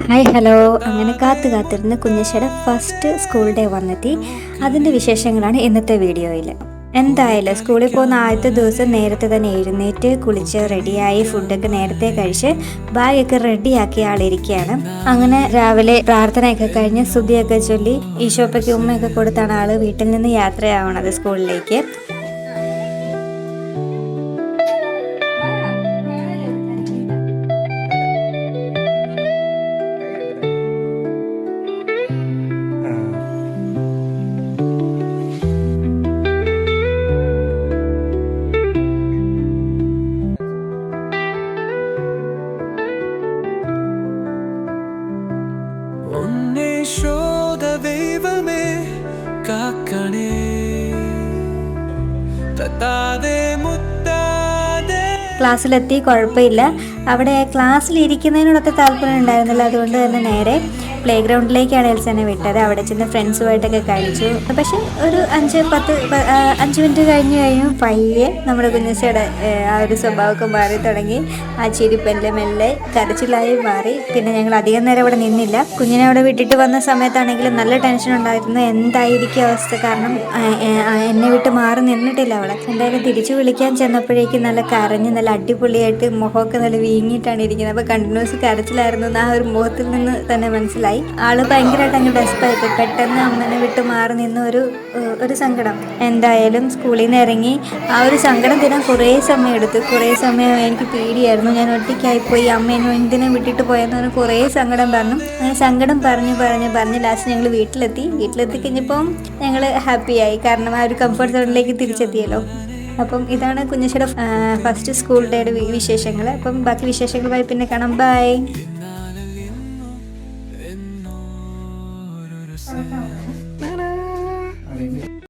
Hi hello, അങ്ങനെ കാത്തിരുന്ന് കുഞ്ഞശ്ശേടെ first school day വന്നെത്തി. അതിൻ്റെ വിശേഷങ്ങളാണ് ഇന്നത്തെ വീഡിയോയിൽ. എന്തായാലും സ്കൂളിൽ പോകുന്ന ആദ്യത്തെ ദിവസം നേരത്തെ തന്നെ എഴുന്നേറ്റ് കുളിച്ച് റെഡിയായി ഫുഡൊക്കെ നേരത്തെ കഴിച്ച് ബാഗൊക്കെ റെഡിയാക്കി ആളിരിക്കുകയാണ്. അങ്ങനെ രാവിലെ പ്രാർത്ഥനയൊക്കെ കഴിഞ്ഞ് സ്തുതിയൊക്കെ ചൊല്ലി ഈശോപ്പയ്ക്ക് ഉമ്മയൊക്കെ കൊടുത്താണ് ആള് വീട്ടിൽ നിന്ന് യാത്രയാവണത് സ്കൂളിലേക്ക്. ക്ലാസ്സിലെത്തി, കുഴപ്പമില്ല. അവിടെ ക്ലാസ്സിലിരിക്കുന്നതിനോടൊക്കെ താല്പര്യം ഉണ്ടായിരുന്നില്ല. അതുകൊണ്ട് തന്നെ നേരെ പ്ലേ ഗ്രൗണ്ടിലേക്കാണ് എൽസനെ വിട്ടത്. അവിടെ ചെന്ന് ഫ്രണ്ട്സുമായിട്ടൊക്കെ കഴിച്ചു. പക്ഷെ ഒരു 5 മിനിറ്റ് കഴിഞ്ഞു പയ്യെ നമ്മുടെ കുഞ്ഞശ്ശേടെ ആ ഒരു സ്വഭാവമൊക്കെ മാറി തുടങ്ങി. ആ ചിരിപ്പെല്ലാം മെല്ലെ കരച്ചിലായി മാറി. പിന്നെ ഞങ്ങൾ അധികം നേരം അവിടെ നിന്നില്ല. കുഞ്ഞിനെ അവിടെ വിട്ടിട്ട് വന്ന സമയത്താണെങ്കിലും നല്ല ടെൻഷൻ ഉണ്ടായിരുന്നു. എന്തായിരിക്കും അവസ്ഥ, കാരണം എന്നെ വിട്ട് മാറി നിന്നിട്ടില്ല അവളെ. എന്തായാലും തിരിച്ചു വിളിക്കാൻ ചെന്നപ്പോഴേക്കും നല്ല കരഞ്ഞ് നല്ല അടിപൊളിയായിട്ട് മുഖമൊക്കെ നല്ല വീങ്ങിയിട്ടാണ് ഇരിക്കുന്നത്. അപ്പോൾ കണ്ടിന്യൂസ് കരച്ചിലായിരുന്നു എന്ന് ആ ഒരു മുഖത്തിൽ നിന്ന് തന്നെ മനസ്സിലായി. ആള് ഭയങ്കരമായിട്ട് അങ്ങ് ഡെസ്പായിട്ട് പെട്ടെന്ന് അമ്മനെ വിട്ട് മാറി നിന്ന ഒരു സങ്കടം. എന്തായാലും സ്കൂളിൽ നിന്ന് ഇറങ്ങി ആ ഒരു സങ്കടം തരാൻ കുറേ സമയം എടുത്തു. കുറേ സമയം എനിക്ക് പേടിയായിരുന്നു, ഞാൻ ഒറ്റയ്ക്കായിപ്പോയി, അമ്മേനെ എന്തിനും വിട്ടിട്ട് പോയെന്ന് പറഞ്ഞ് കുറേ സങ്കടം പറഞ്ഞു. അങ്ങനെ സങ്കടം പറഞ്ഞ് ലാസ്റ്റ് ഞങ്ങൾ വീട്ടിലെത്തി കഴിഞ്ഞപ്പം ഞങ്ങൾ ഹാപ്പിയായി, കാരണം ആ ഒരു കംഫർട്ട് സോണിലേക്ക് തിരിച്ചെത്തിയല്ലോ. അപ്പം ഇതാണ് കുഞ്ഞശ്ശേടെ ഫസ്റ്റ് സ്കൂൾ ഡേയുടെ വിശേഷങ്ങൾ. അപ്പം ബാക്കി വിശേഷങ്ങളുമായി പിന്നെ കാണാം. ബൈ.